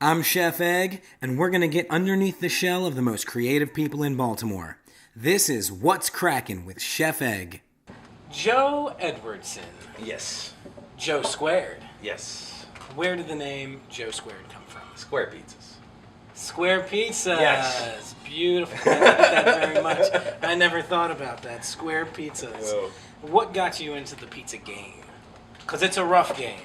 I'm Chef Egg, and we're going to get underneath the shell of the most creative people in Baltimore. This is What's Crackin' with Chef Egg. Joe Edwardsen. Yes. Joe Squared. Yes. Where did the name Joe Squared come from? Square pizzas. Square pizzas. Yes. Beautiful. I like that very much. I never thought about that. Square pizzas. Whoa. What got you into the pizza game? Because it's a rough game.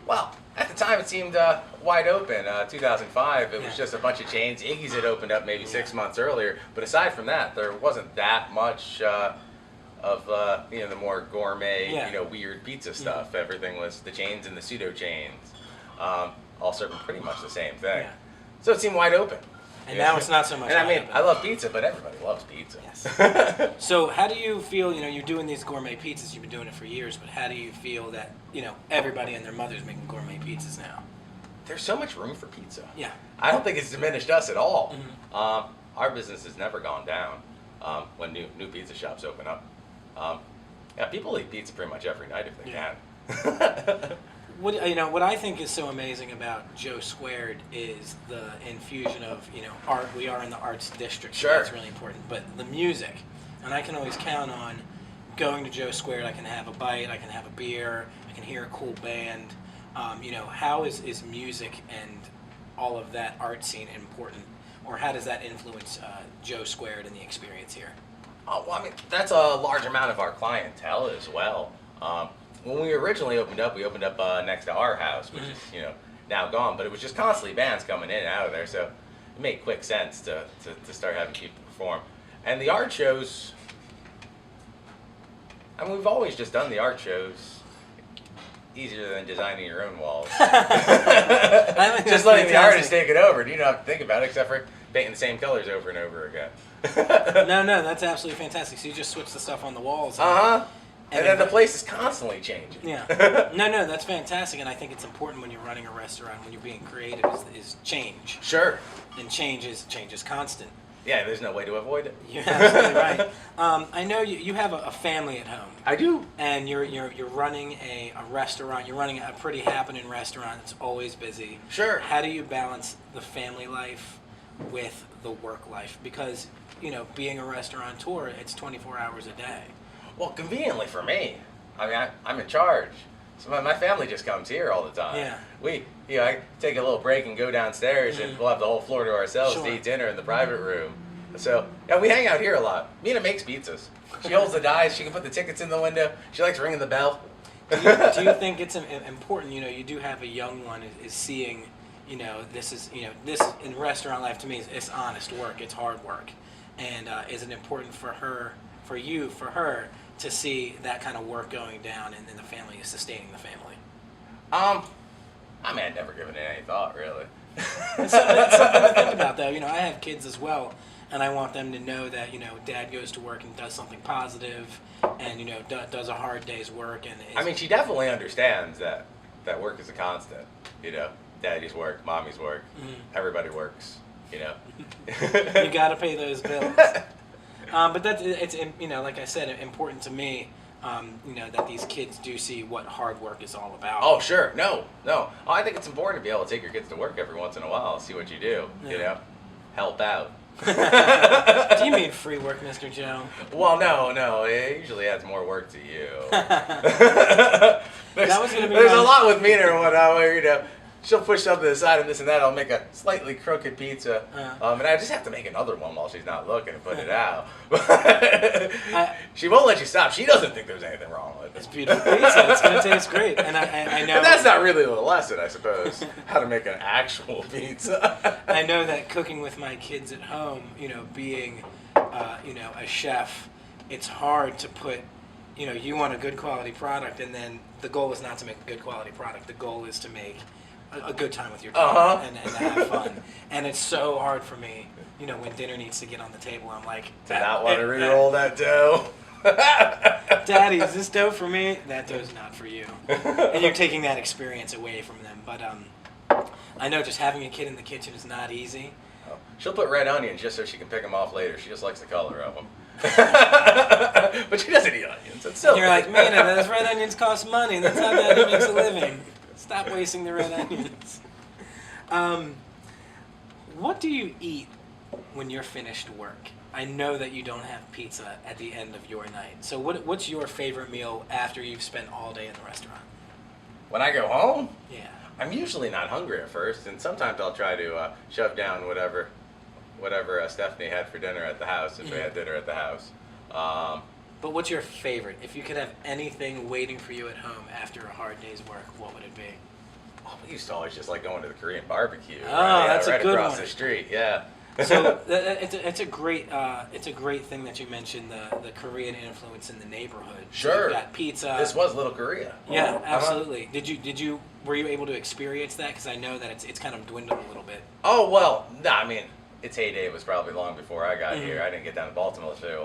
Well, at the time it seemed wide open. 2005, it was just a bunch of chains. Iggy's had opened up maybe 6 months earlier, but aside from that, there wasn't that much of the more gourmet, weird pizza stuff. Everything was the chains and the pseudo chains, all serving pretty much the same thing. Yeah. So it seemed wide open. And now it's not so much. And I mean, open. I love pizza, but everybody loves pizza. Yes. So how do you feel, you're doing these gourmet pizzas, you've been doing it for years, but how do you feel that, everybody and their mother's making gourmet pizzas now? There's so much room for pizza. Yeah. I don't think it's diminished us at all. Mm-hmm. Our business has never gone down when new pizza shops open up. People eat pizza pretty much every night if they can. What I think is so amazing about Joe Squared is the infusion of, art. We are in the arts district, so Sure. that's really important. But the music, and I can always count on going to Joe Squared. I can have a bite, I can have a beer, I can hear a cool band. How is music and all of that art scene important, or how does that influence Joe Squared and the experience here? Oh, well, I mean, that's a large amount of our clientele as well. When we originally opened up, we opened up next to our house, which is, now gone, but it was just constantly bands coming in and out of there, so it made quick sense to start having people perform. And the art shows, I mean, we've always just done the art shows easier than designing your own walls. Just letting the artist take it over. You don't have to think about it except for painting the same colors over and over again. No, that's absolutely fantastic. So you just switch the stuff on the walls. And then the place is constantly changing. Yeah. No, that's fantastic, and I think it's important when you're running a restaurant, when you're being creative, is change. Sure. And change is constant. Yeah, there's no way to avoid it. You're absolutely right. I know you have a family at home. I do. And you're running a restaurant. You're running a pretty happening restaurant. It's always busy. Sure. How do you balance the family life with the work life? Because, being a restaurateur, it's 24 hours a day. Well, conveniently for me, I mean, I'm in charge. So my family just comes here all the time. Yeah. I take a little break and go downstairs, and we'll have the whole floor to ourselves Sure. to eat dinner in the private room. So, we hang out here a lot. Mina makes pizzas. She holds the dice. She can put the tickets in the window. She likes ringing the bell. Do you think it's important, you do have a young one is seeing, this is, this in restaurant life to me it's honest work, it's hard work. And is it important for her, for her, to see that kind of work going down and then the family is sustaining the family? I mean, I'd never given it any thought, really. It's something to think about, though. I have kids as well, and I want them to know that, Dad goes to work and does something positive and, does a hard day's work. And I mean, she definitely understands that work is a constant, Daddy's work, Mommy's work, everybody works, You got to pay those bills. But it's like I said, important to me, that these kids do see what hard work is all about. Oh, sure. No. Oh, I think it's important to be able to take your kids to work every once in a while, see what you do, help out. Do you mean free work, Mr. Joe? Well, no. It usually adds more work to you. There's a lot with Mina and whatnot where, she'll push something to the side and this and that. I'll make a slightly crooked pizza, and I just have to make another one while she's not looking and put it out. She won't let you stop. She doesn't think there's anything wrong with it. It's beautiful pizza. It's going to taste great, and I know. But that's not really the lesson, I suppose. How to make an actual pizza. I know that cooking with my kids at home, being, a chef, it's hard to put. You want a good quality product, and then the goal is not to make a good quality product. The goal is to make a good time with your kid and have fun. And it's so hard for me, when dinner needs to get on the table. I'm like, to not want to re-roll that dough. Daddy, is this dough for me? That dough's not for you. And you're taking that experience away from them. But I know just having a kid in the kitchen is not easy. Oh, she'll put red onions just so she can pick them off later. She just likes the color of them. But she doesn't eat onions. It's so you're like, man, those red onions cost money. That's how Daddy makes a living. Stop wasting the red onions. What do you eat when you're finished work? I know that you don't have pizza at the end of your night. So what's your favorite meal after you've spent all day in the restaurant? When I go home, Yeah. I'm usually not hungry at first, and sometimes I'll try to shove down whatever Stephanie had for dinner at the house, if we had dinner at the house. But what's your favorite? If you could have anything waiting for you at home after a hard day's work, what would it be? Oh, we used to always just like going to the Korean barbecue. Oh, right? that's a right good across one. the street. Yeah. So it's a great thing that you mentioned the Korean influence in the neighborhood. So Sure. you've got pizza. This was Little Korea. Yeah, absolutely. Were you able to experience that? Because I know that it's kind of dwindled a little bit. Oh, well, no, I mean, its heyday was probably long before I got Mhm. here. I didn't get down to Baltimore until,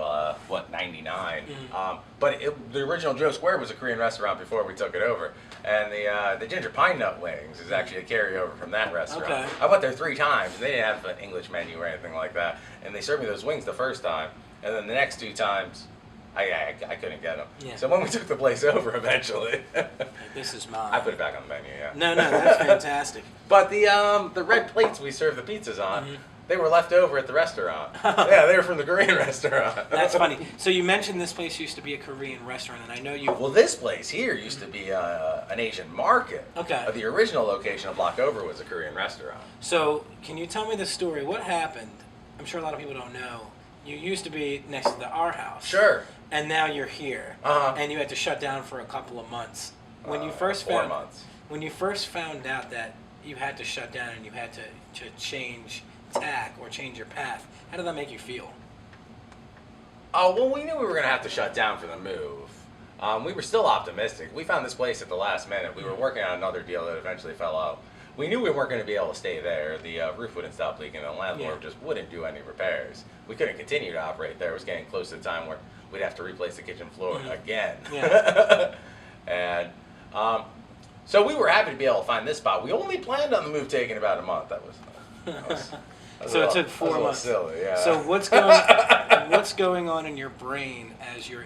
99. Mhm. But the original Joe Square was a Korean restaurant before we took it over. And the ginger pine nut wings is actually a carryover from that restaurant. Okay. I went there 3 times, and they didn't have an English menu or anything like that. And they served me those wings the first time, and then the next 2 times, I couldn't get them. Yeah. So when we took the place over eventually, Like, this is mine. I put it back on the menu, yeah. No, that's fantastic. But the red plates we serve the pizzas on, Mhm. they were left over at the restaurant. Yeah, they were from the Korean restaurant. That's funny. So you mentioned this place used to be a Korean restaurant, and I know you. Well, this place here used to be an Asian market. Okay. The original location a block over was a Korean restaurant. So can you tell me the story? What happened? I'm sure a lot of people don't know. You used to be next to our house. Sure. And now you're here. Uh-huh. And you had to shut down for a couple of months. When you 4 found months. when you first found out that you had to shut down and you had to change tack or change your path, how did that make you feel? Oh, well, we knew we were going to have to shut down for the move. We were still optimistic. We found this place at the last minute. We were working on another deal that eventually fell out. We knew we weren't going to be able to stay there. The roof wouldn't stop leaking, and the landlord just wouldn't do any repairs. We couldn't continue to operate there. It was getting close to the time where we'd have to replace the kitchen floor again. Yeah. And so we were happy to be able to find this spot. We only planned on the move taking about a month. That was So it took 4 that was months. a little silly, yeah. So what's going on in your brain as your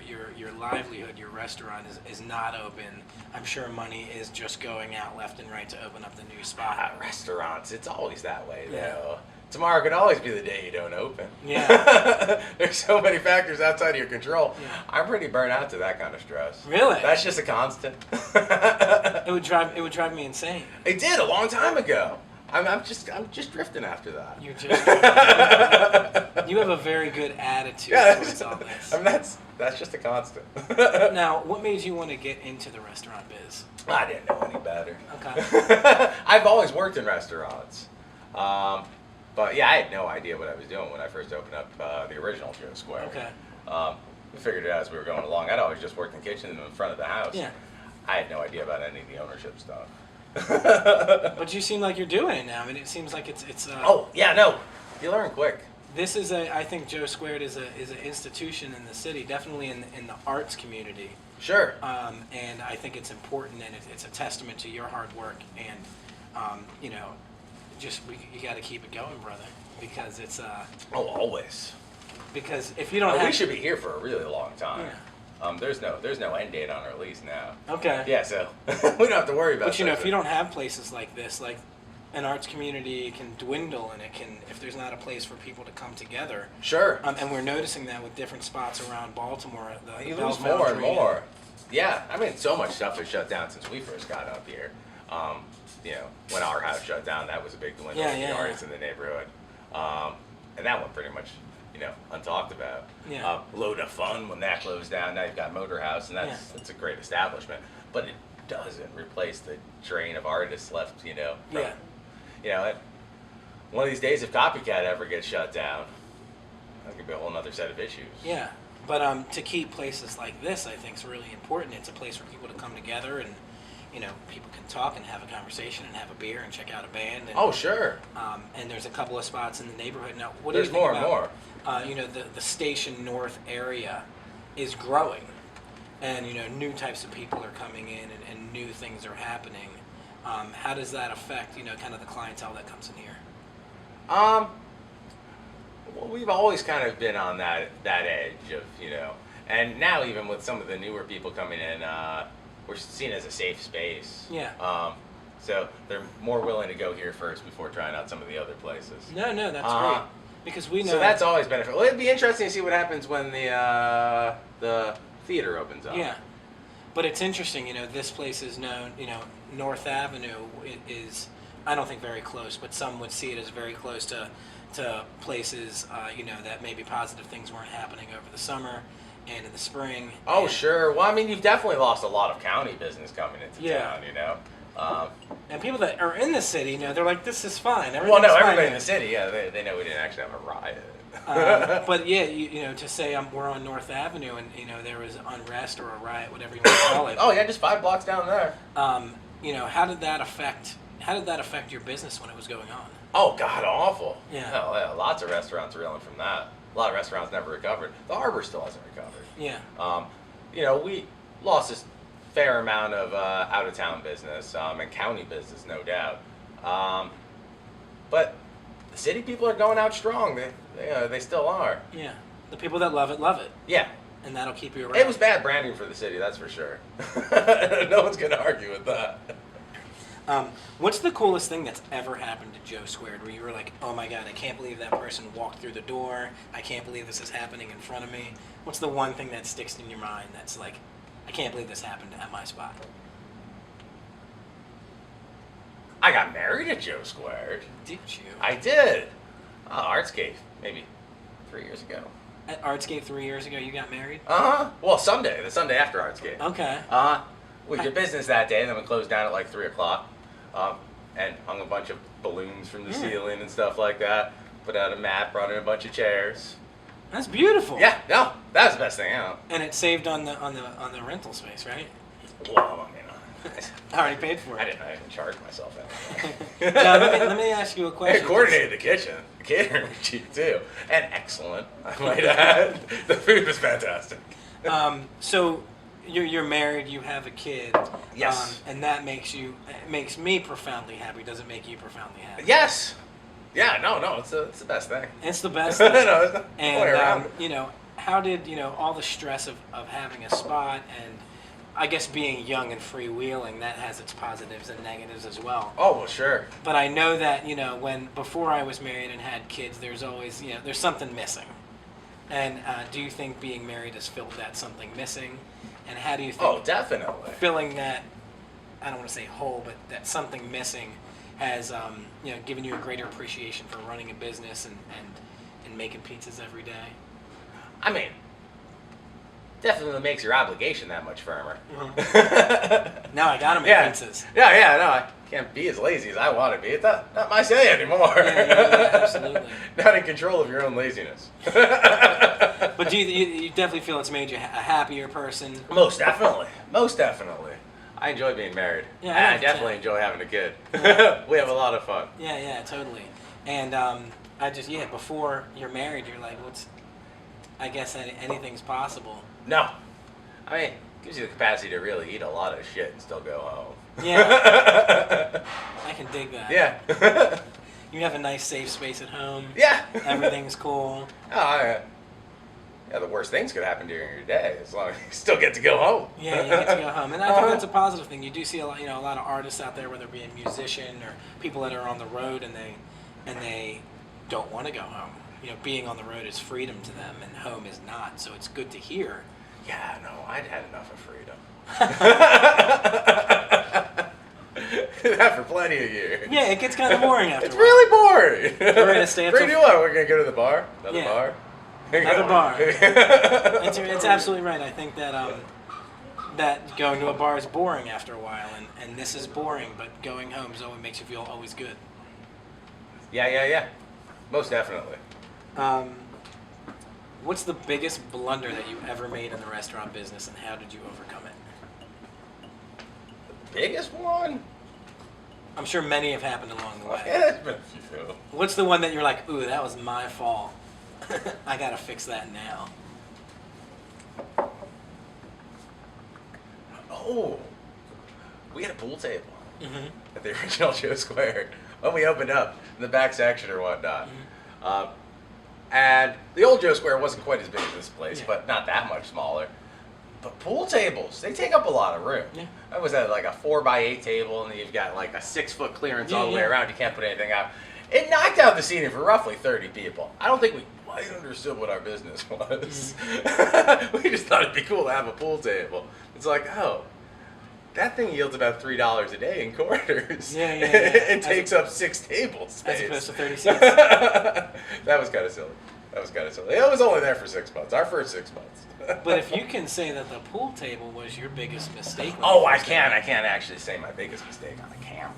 livelihood, your restaurant is not open? I'm sure money is just going out left and right to open up the new spot. Restaurants, it's always that way, though. Yeah. Tomorrow could always be the day you don't open. Yeah. There's so many factors outside of your control. Yeah. I'm pretty burnt out to that kind of stress. Really? That's just a constant. It would drive me insane. It did a long time ago. I'm just drifting after that. You just you have a very good attitude Yeah, towards all this. I mean, that's just a constant. Now, what made you want to get into the restaurant biz? I didn't know any better. Okay. I've always worked in restaurants. But yeah, I had no idea what I was doing when I first opened up the original Joe Square. Okay. We figured it out as we were going along. I'd always just worked in the kitchen in front of the house. Yeah. I had no idea about any of the ownership stuff. But you seem like you're doing it now. I mean, it seems like it's. Oh yeah, no, you learn quick. This is I think Joe Squared is an institution in the city, definitely in the arts community. Sure. And I think it's important, and it's a testament to your hard work. And you got to keep it going, brother, because it's. Oh, always. Because if you don't have. We should be here for a really long time. Yeah. There's no end date on our lease now. Okay. Yeah, so we don't have to worry about. But if such you don't have places like this, like an arts community can dwindle, and if there's not a place for people to come together. Sure. And we're noticing that with different spots around Baltimore. You lose more and more. Yeah, I mean, so much stuff has shut down since we first got up here. When our house shut down, that was a big dwindle in the artists in the neighborhood. And that one pretty much, untalked about. Yeah. Load of Fun, when that closed down, now you've got Motor House, and that's a great establishment. But it doesn't replace the train of artists left, from, one of these days, if Copycat ever gets shut down, that could be a whole other set of issues. Yeah. But to keep places like this, I think is really important. It's a place for people to come together and, people can talk and have a conversation and have a beer and check out a band. And, Oh, sure. And there's a couple of spots in the neighborhood. Now, what There's do you think more and more. The Station North area is growing, and new types of people are coming in, and new things are happening. How does that affect kind of the clientele that comes in here? Well, we've always kind of been on that edge of, and now even with some of the newer people coming in, we're seen as a safe space. Yeah. So they're more willing to go here first before trying out some of the other places. No, that's Uh-huh. great. Because we know. So that's always beneficial. Well, it'd be interesting to see what happens when the theater opens up. Yeah. But it's interesting, this place is known, North Avenue is, I don't think very close, but some would see it as very close to places, that maybe positive things weren't happening over the summer and in the spring. Oh, and, sure. Well, I mean, you've definitely lost a lot of county business coming into town, And people that are in the city, they're like, this is fine. Well, no, Everything's fine everybody in here." the city, yeah, they know we didn't actually have a riot. But yeah, to say we're on North Avenue and there was unrest or a riot, whatever you want to call it. Oh yeah, just 5 blocks down there. How did that affect your business when it was going on? Oh God, awful. Yeah. Oh, yeah, lots of restaurants reeling from that. A lot of restaurants never recovered. The Harbor still hasn't recovered. Yeah. We lost a fair amount of out of town business and county business, no doubt. But the city people are going out strong. They still are. Yeah. The people that love it. Yeah. And that'll keep you around. It was bad branding for the city, that's for sure. No one's gonna argue with that. What's the coolest thing that's ever happened to Joe Squared where you were like, oh my God, I can't believe that person walked through the door. I can't believe this is happening in front of me. What's the one thing that sticks in your mind that's like, I can't believe this happened at my spot? I got married at Joe Squared. Did you? I did. Artscape, maybe 3 years ago. At Artscape 3 years ago, you got married? Well, the Sunday after Artscape. Okay. We did business that day, and then we closed down at like 3 o'clock, and hung a bunch of balloons from the ceiling and stuff like that. Put out a mat, brought in a bunch of chairs. That's beautiful. Yeah, no, that was the best thing out. And it saved on the rental space, right? Well, I already paid for it. I didn't charge myself anything. Now, let me ask you a question. I coordinated the kitchen. The catering was cheap too, and excellent, I might add. The food was fantastic. So you're married, you have a kid. Yes. And that makes me profoundly happy. Does it make you profoundly happy? Yes. Yeah. No. It's the best thing. It's the best thing. No, it's not the way around. And how did all the stress of having a spot and I guess being young and freewheeling, that has its positives and negatives as well. Oh, well, sure. But I know that, before I was married and had kids, there's always, there's something missing. And do you think being married has filled that something missing? And how do you think definitely filling that, I don't want to say hole, but that something missing has, given you a greater appreciation for running a business and making pizzas every day? I mean, definitely makes your obligation that much firmer. Mm-hmm. Now I gotta make pizzas. Yeah, no, I can't be as lazy as I want to be. It's not my say anymore. Yeah, absolutely. Not in control of your own laziness. But do you definitely feel it's made you a happier person? Most definitely. I enjoy being married. Yeah, and I definitely enjoy having a kid. Yeah. We have a lot of fun. Yeah, totally. And before you're married, you're like, I guess anything's possible. No. I mean, it gives you the capacity to really eat a lot of shit and still go home. Yeah. I can dig that. Yeah. You have a nice safe space at home. Yeah. Everything's cool. Oh, yeah, the worst things could happen during your day as long as you still get to go home. Yeah, you get to go home. And I think that's a positive thing. You do see a lot of artists out there, whether it be a musician or people that are on the road and they don't want to go home. Being on the road is freedom to them, and home is not. So it's good to hear. Yeah, no, I'd had enough of freedom. That for plenty of years. Yeah, it gets kind of boring after It's a while. really boring. We're gonna stay up Free till... to what? We're gonna go to the bar? Another bar? Another bar. It's absolutely right. I think that that going to a bar is boring after a while, and this is boring, but going home always makes you feel always good. Yeah. Most definitely. What's the biggest blunder that you ever made in the restaurant business, and how did you overcome it? The biggest one? I'm sure many have happened along the way. Yeah, there's been a few. What's the one that you're like, ooh, that was my fault. I gotta fix that now. Oh, we had a pool table at the original Joe Square when we opened up in the back section or whatnot. And the old Joe Square wasn't quite as big as this place, but not that much smaller. But pool tables, they take up a lot of room. Yeah. I was at like a 4x8 table, and then you've got like a 6-foot clearance all the way around. You can't put anything out. It knocked out the seating for roughly 30 people. I don't think we quite understood what our business was. We just thought it'd be cool to have a pool table. It's like, oh, that thing yields about $3 a day in quarters. Yeah. It takes up 6 tables space. As opposed to 30 seats. That was kind of silly. It was only there for 6 months. Our first 6 months. But if you can say that the pool table was your biggest mistake. I can't actually say my biggest mistake on the camera.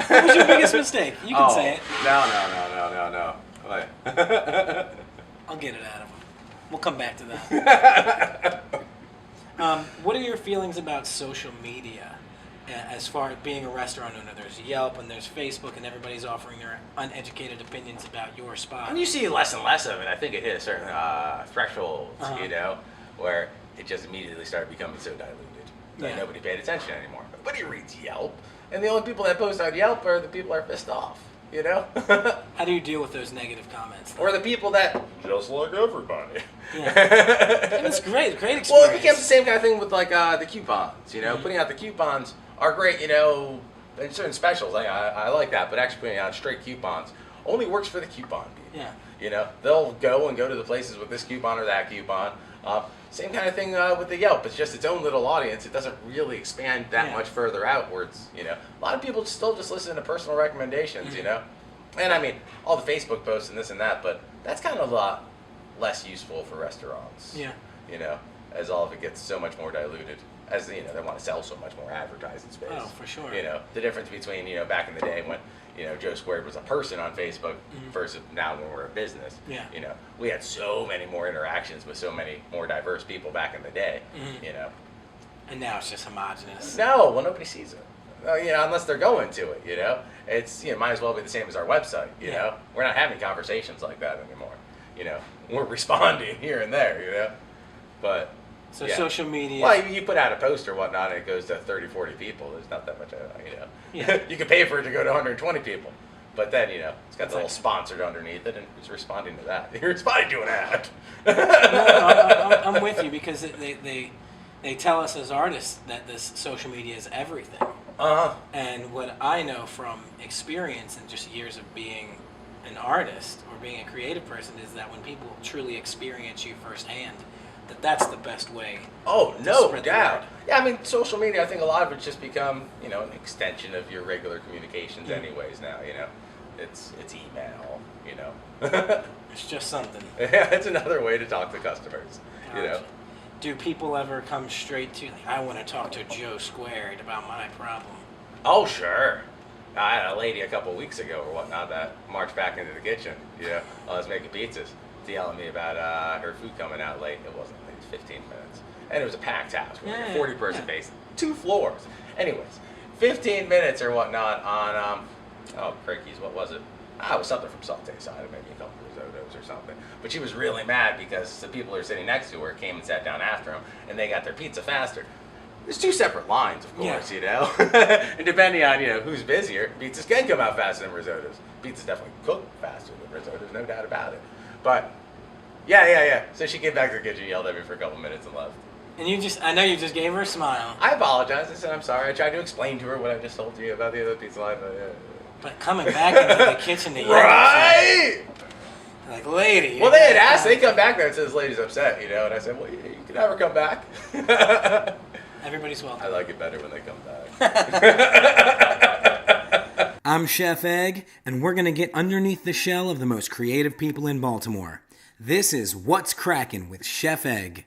What was your biggest mistake? You can say it. No. I'll get it out of him. We'll come back to that. What are your feelings about social media as far as being a restaurant owner? There's Yelp and there's Facebook, and everybody's offering their uneducated opinions about your spot. And you see less and less of it. I think it hit a certain threshold, where it just immediately started becoming so diluted that nobody paid attention anymore. Nobody reads Yelp, and the only people that post on Yelp are the people that are pissed off. How do you deal with those negative comments? Or the people that just like everybody. Yeah. And it's great experience. Well, it became the same kind of thing with like the coupons. Putting out the coupons are great. In certain specials, I like that. But actually putting out straight coupons only works for the coupon people. Yeah. They'll go to the places with this coupon or that coupon. Same kind of thing with the Yelp. It's just its own little audience. It doesn't really expand that much further outwards. A lot of people still just listen to personal recommendations. And I mean all the Facebook posts and this and that, but that's kind of a lot less useful for restaurants. Yeah. As all of it gets so much more diluted. As they want to sell so much more advertising space. Oh, for sure. The difference between back in the day when Joe Squared was a person on Facebook versus now when we're a business. Yeah. We had so many more interactions with so many more diverse people back in the day. And now it's just homogenous. No, well, nobody sees it. Unless they're going to it. It's might as well be the same as our website. We're not having conversations like that anymore. We're responding here and there. But. So social media. Well, you put out a post or whatnot, and it goes to 30, 40 people. There's not that much, Yeah. You can pay for it to go to 120 people. But then, it's got the little sponsored underneath it, and it's responding to that. You're responding to an ad. No, I'm with you, because they tell us as artists that this social media is everything. And what I know from experience and just years of being an artist or being a creative person is that when people truly experience you firsthand, that's the best way. Oh, no doubt. Yeah, I mean, social media, I think a lot of it's just become, an extension of your regular communications anyways now, It's email, It's just something. Yeah, it's another way to talk to customers, Gotcha. Do people ever come straight to, I want to talk to Joe Squared about my problem? Oh, sure. I had a lady a couple weeks ago or whatnot that marched back into the kitchen, while I was making pizzas, yelling me about her food coming out late. It wasn't late, it was 15 minutes. And it was a packed house, like a 40-person base, 2 floors. Anyways, 15 minutes or whatnot on, crikey's, what was it? It was something from Saute Side, maybe a couple of risottos or something. But she was really mad because the people who were sitting next to her came and sat down after them, and they got their pizza faster. There's 2 separate lines, of course, And depending on, who's busier, pizzas can come out faster than risottos. Pizzas definitely cook faster than risottos, no doubt about it. But, yeah. So she came back to the kitchen, yelled at me for a couple minutes, and left. And I know you just gave her a smile. I apologized. I said, I'm sorry. I tried to explain to her what I just told you about the other pizza line. But coming back into the kitchen to yell right? Like, lady. Well, they had asked. They come back there and said, this lady's upset, And I said, well, you can have her come back. Everybody's welcome. I like it better when they come back. I'm Chef Egg, and we're going to get underneath the shell of the most creative people in Baltimore. This is What's Crackin' with Chef Egg.